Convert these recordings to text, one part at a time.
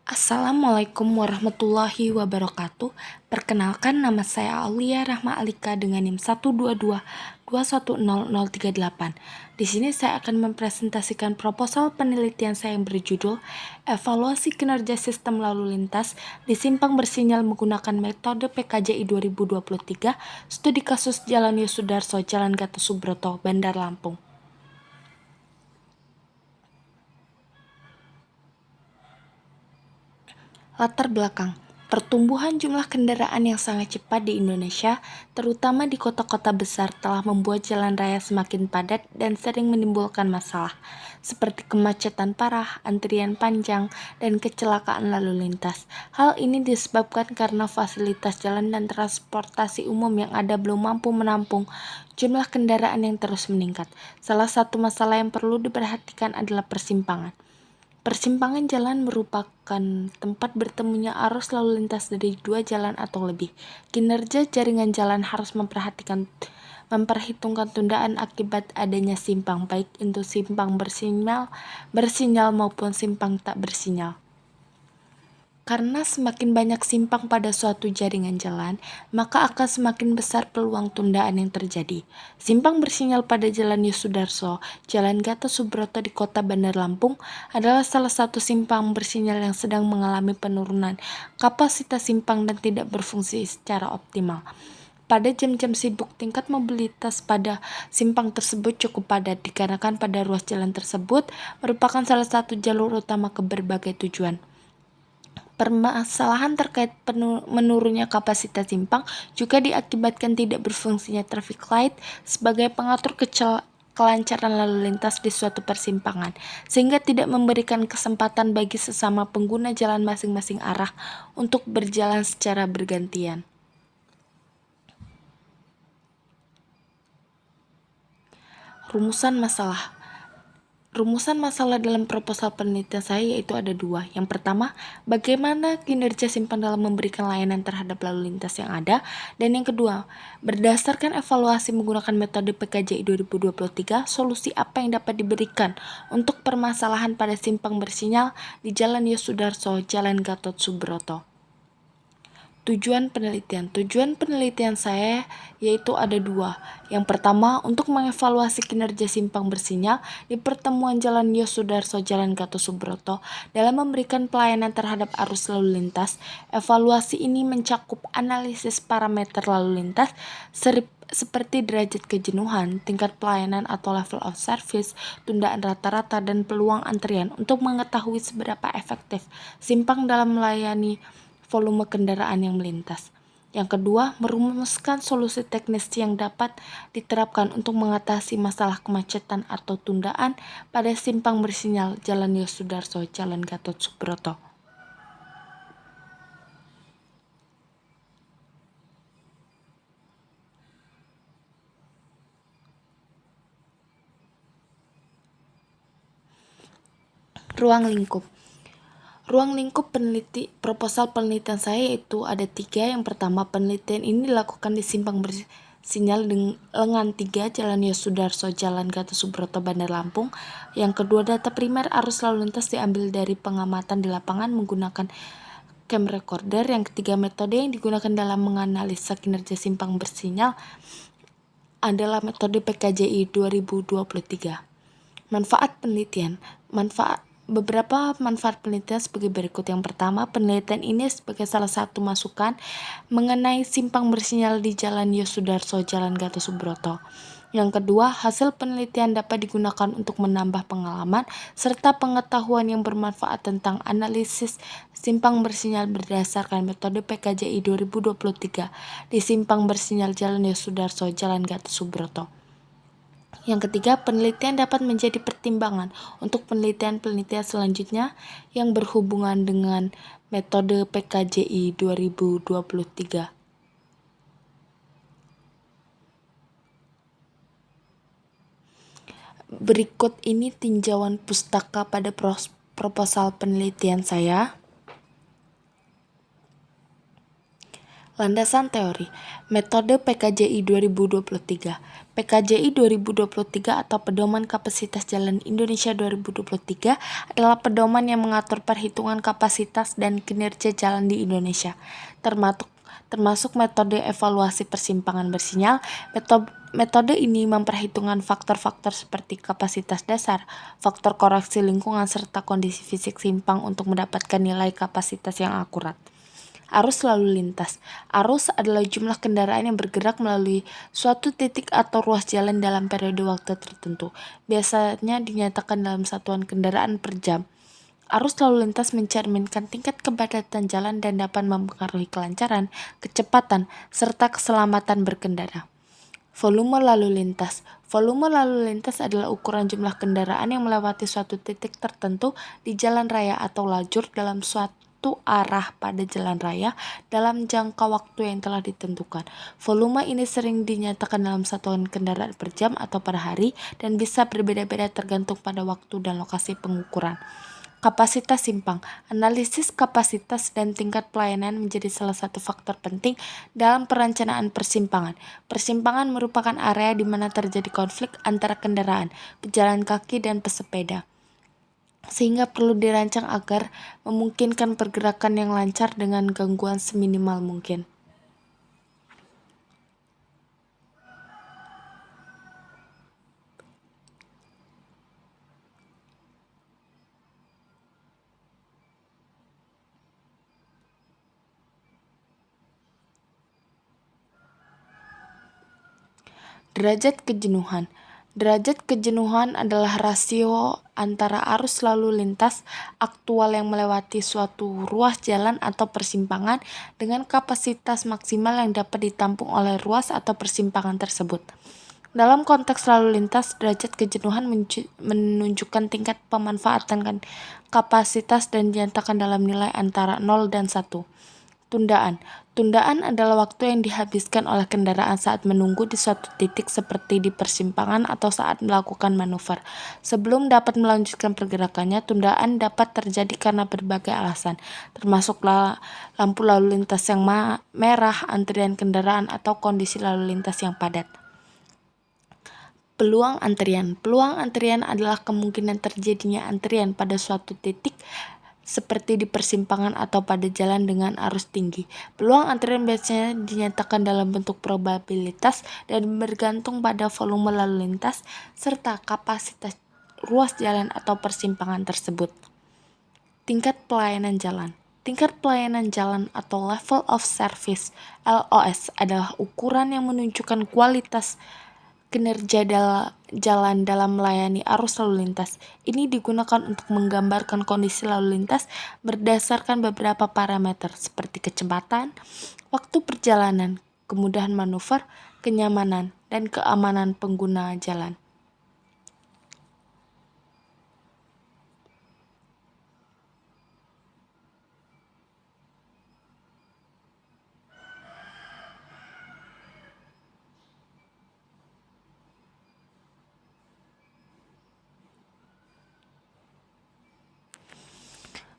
Assalamualaikum warahmatullahi wabarakatuh. Perkenalkan, nama saya Aulia Rahma Alika dengan NIM 122210038. Di sini saya akan mempresentasikan proposal penelitian saya yang berjudul Evaluasi Kinerja Sistem Lalu Lintas di Simpang Bersinyal menggunakan metode PKJI 2023, studi kasus Jalan Yosudarso, Jalan Gatot Subroto, Bandar Lampung. Latar belakang, pertumbuhan jumlah kendaraan yang sangat cepat di Indonesia, terutama di kota-kota besar, telah membuat jalan raya semakin padat dan sering menimbulkan masalah, seperti kemacetan parah, antrian panjang, dan kecelakaan lalu lintas. Hal ini disebabkan karena fasilitas jalan dan transportasi umum yang ada belum mampu menampung jumlah kendaraan yang terus meningkat. Salah satu masalah yang perlu diperhatikan adalah persimpangan. Persimpangan jalan merupakan tempat bertemunya arus lalu lintas dari dua jalan atau lebih. Kinerja jaringan jalan harus memperhitungkan tundaan akibat adanya simpang, baik itu simpang bersinyal maupun simpang tak bersinyal. Karena semakin banyak simpang pada suatu jaringan jalan, maka akan semakin besar peluang tundaan yang terjadi. Simpang bersinyal pada Jalan Yosudarso, Jalan Gatot Subroto di Kota Bandar Lampung adalah salah satu simpang bersinyal yang sedang mengalami penurunan kapasitas simpang dan tidak berfungsi secara optimal. Pada jam-jam sibuk, tingkat mobilitas pada simpang tersebut cukup padat dikarenakan pada ruas jalan tersebut merupakan salah satu jalur utama ke berbagai tujuan. Permasalahan terkait menurunnya kapasitas simpang juga diakibatkan tidak berfungsinya traffic light sebagai pengatur kelancaran lalu lintas di suatu persimpangan, sehingga tidak memberikan kesempatan bagi sesama pengguna jalan masing-masing arah untuk berjalan secara bergantian. Rumusan masalah dalam proposal penelitian saya yaitu ada dua. Yang pertama, bagaimana kinerja simpang dalam memberikan layanan terhadap lalu lintas yang ada. Dan yang kedua, berdasarkan evaluasi menggunakan metode PKJI 2023, solusi apa yang dapat diberikan untuk permasalahan pada simpang bersinyal di Jalan Yosudarso, Jalan Gatot Subroto. Tujuan penelitian saya yaitu ada dua. Yang pertama, untuk mengevaluasi kinerja simpang bersinyal di pertemuan Jalan Yosudarso Jalan Gatot Subroto dalam memberikan pelayanan terhadap arus lalu lintas. Evaluasi ini mencakup analisis parameter lalu lintas seperti derajat kejenuhan, tingkat pelayanan atau level of service, tundaan rata-rata, dan peluang antrian untuk mengetahui seberapa efektif simpang dalam melayani volume kendaraan yang melintas. Yang kedua, merumuskan solusi teknis yang dapat diterapkan untuk mengatasi masalah kemacetan atau tundaan pada simpang bersinyal Jalan Yosudarso, Jalan Gatot Subroto. Ruang lingkup proposal penelitian saya itu ada 3. Yang pertama, penelitian ini dilakukan di simpang bersinyal lengan 3 Jalan Yosudarso, Jalan Gatot Subroto, Bandar Lampung. Yang kedua, data primer arus lalu lintas diambil dari pengamatan di lapangan menggunakan cam recorder. Yang ketiga, metode yang digunakan dalam menganalisa kinerja simpang bersinyal adalah metode PKJI 2023. Beberapa manfaat penelitian sebagai berikut. Yang pertama, penelitian ini sebagai salah satu masukan mengenai simpang bersinyal di Jalan Yosudarso, Jalan Gatot Subroto. Yang kedua, hasil penelitian dapat digunakan untuk menambah pengalaman serta pengetahuan yang bermanfaat tentang analisis simpang bersinyal berdasarkan metode PKJI 2023 di simpang bersinyal Jalan Yosudarso, Jalan Gatot Subroto. Yang ketiga, penelitian dapat menjadi pertimbangan untuk penelitian-penelitian selanjutnya yang berhubungan dengan metode PKJI 2023. Berikut ini tinjauan pustaka pada proposal penelitian saya. Landasan teori, metode PKJI 2023. PKJI 2023 atau Pedoman Kapasitas Jalan Indonesia 2023 adalah pedoman yang mengatur perhitungan kapasitas dan kinerja jalan di Indonesia, termasuk metode evaluasi persimpangan bersinyal. Metode ini memperhitungkan faktor-faktor seperti kapasitas dasar, faktor koreksi lingkungan, serta kondisi fisik simpang untuk mendapatkan nilai kapasitas yang akurat. Arus lalu lintas. Arus adalah jumlah kendaraan yang bergerak melalui suatu titik atau ruas jalan dalam periode waktu tertentu. Biasanya dinyatakan dalam satuan kendaraan per jam. Arus lalu lintas mencerminkan tingkat kepadatan jalan dan dapat mempengaruhi kelancaran, kecepatan, serta keselamatan berkendara. Volume lalu lintas. Volume lalu lintas adalah ukuran jumlah kendaraan yang melewati suatu titik tertentu di jalan raya atau lajur dalam suatu arah pada jalan raya dalam jangka waktu yang telah ditentukan. Volume ini sering dinyatakan dalam satuan kendaraan per jam atau per hari dan bisa berbeda-beda tergantung pada waktu dan lokasi pengukuran. Kapasitas simpang. Analisis kapasitas dan tingkat pelayanan menjadi salah satu faktor penting dalam perencanaan persimpangan. Persimpangan merupakan area di mana terjadi konflik antara kendaraan, pejalan kaki, dan pesepeda, sehingga perlu dirancang agar memungkinkan pergerakan yang lancar dengan gangguan seminimal mungkin. Derajat kejenuhan. Derajat kejenuhan adalah rasio antara arus lalu lintas aktual yang melewati suatu ruas jalan atau persimpangan dengan kapasitas maksimal yang dapat ditampung oleh ruas atau persimpangan tersebut. Dalam konteks lalu lintas, derajat kejenuhan menunjukkan tingkat pemanfaatan kapasitas dan dinyatakan dalam nilai antara 0 dan 1. Tundaan. Tundaan adalah waktu yang dihabiskan oleh kendaraan saat menunggu di suatu titik seperti di persimpangan atau saat melakukan manuver. Sebelum dapat melanjutkan pergerakannya, tundaan dapat terjadi karena berbagai alasan, termasuk lampu lalu lintas yang merah, antrian kendaraan, atau kondisi lalu lintas yang padat. Peluang antrian. Peluang antrian adalah kemungkinan terjadinya antrian pada suatu titik seperti di persimpangan atau pada jalan dengan arus tinggi. Peluang antrian biasanya dinyatakan dalam bentuk probabilitas dan bergantung pada volume lalu lintas serta kapasitas ruas jalan atau persimpangan tersebut. Tingkat pelayanan jalan. Tingkat pelayanan jalan atau level of service (LOS) adalah ukuran yang menunjukkan kualitas kinerja jalan dalam melayani arus lalu lintas. Ini digunakan untuk menggambarkan kondisi lalu lintas berdasarkan beberapa parameter seperti kecepatan, waktu perjalanan, kemudahan manuver, kenyamanan, dan keamanan pengguna jalan.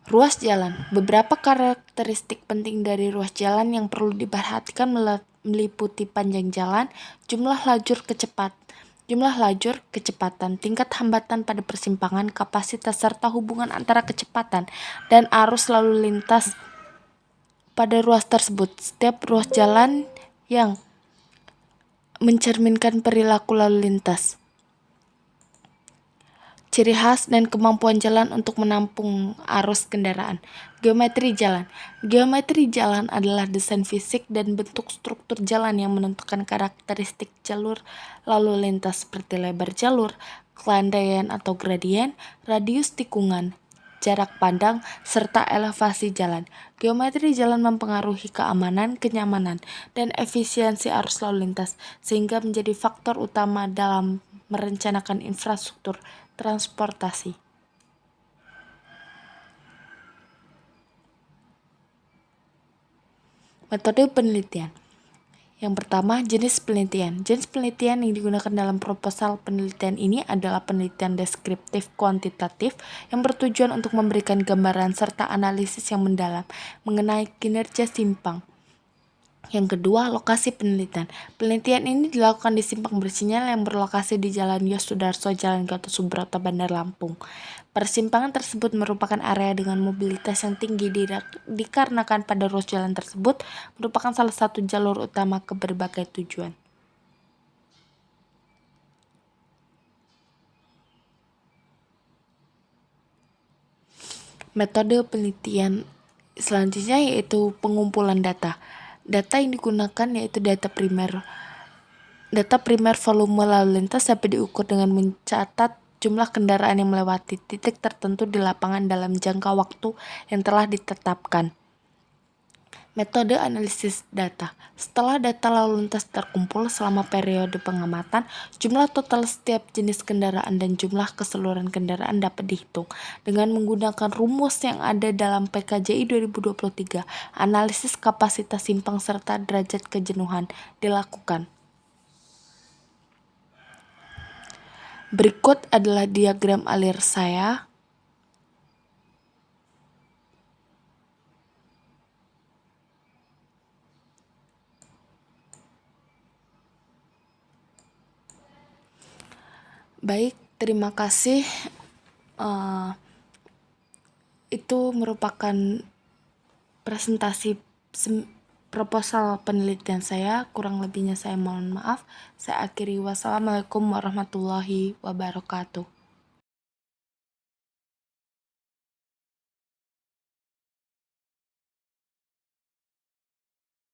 Ruas jalan. Beberapa karakteristik penting dari ruas jalan yang perlu diperhatikan meliputi panjang jalan, jumlah lajur, kecepatan, tingkat hambatan pada persimpangan, kapasitas serta hubungan antara kecepatan dan arus lalu lintas pada ruas tersebut. Setiap ruas jalan yang mencerminkan perilaku lalu lintas, ciri khas dan kemampuan jalan untuk menampung arus kendaraan. Geometri jalan. Geometri jalan adalah desain fisik dan bentuk struktur jalan yang menentukan karakteristik jalur lalu lintas seperti lebar jalur, kelandaian atau gradien, radius tikungan, jarak pandang, serta elevasi jalan. Geometri jalan mempengaruhi keamanan, kenyamanan, dan efisiensi arus lalu lintas, sehingga menjadi faktor utama dalam merencanakan infrastruktur transportasi. Metode penelitian. Yang pertama, jenis penelitian. Jenis penelitian yang digunakan dalam proposal penelitian ini adalah penelitian deskriptif kuantitatif yang bertujuan untuk memberikan gambaran serta analisis yang mendalam mengenai kinerja simpang, Yang kedua, lokasi penelitian. Penelitian ini dilakukan di simpang bersinyal yang berlokasi di Jalan Yos Sudarso, Jalan Gatot Subroto, Bandar Lampung. Persimpangan tersebut merupakan area dengan mobilitas yang tinggi dikarenakan pada ruas jalan tersebut merupakan salah satu jalur utama ke berbagai tujuan. Metode penelitian selanjutnya yaitu pengumpulan data. Data yang digunakan yaitu data primer. Data primer volume lalu lintas dapat diukur dengan mencatat jumlah kendaraan yang melewati titik tertentu di lapangan dalam jangka waktu yang telah ditetapkan. Metode analisis data. Setelah data lalu lintas terkumpul selama periode pengamatan, jumlah total setiap jenis kendaraan dan jumlah keseluruhan kendaraan dapat dihitung. Dengan menggunakan rumus yang ada dalam PKJI 2023, analisis kapasitas simpang serta derajat kejenuhan dilakukan. Berikut adalah diagram alir saya. Baik, terima kasih. Itu merupakan presentasi proposal penelitian saya. Kurang lebihnya saya mohon maaf. Saya akhiri. Wassalamualaikum warahmatullahi wabarakatuh.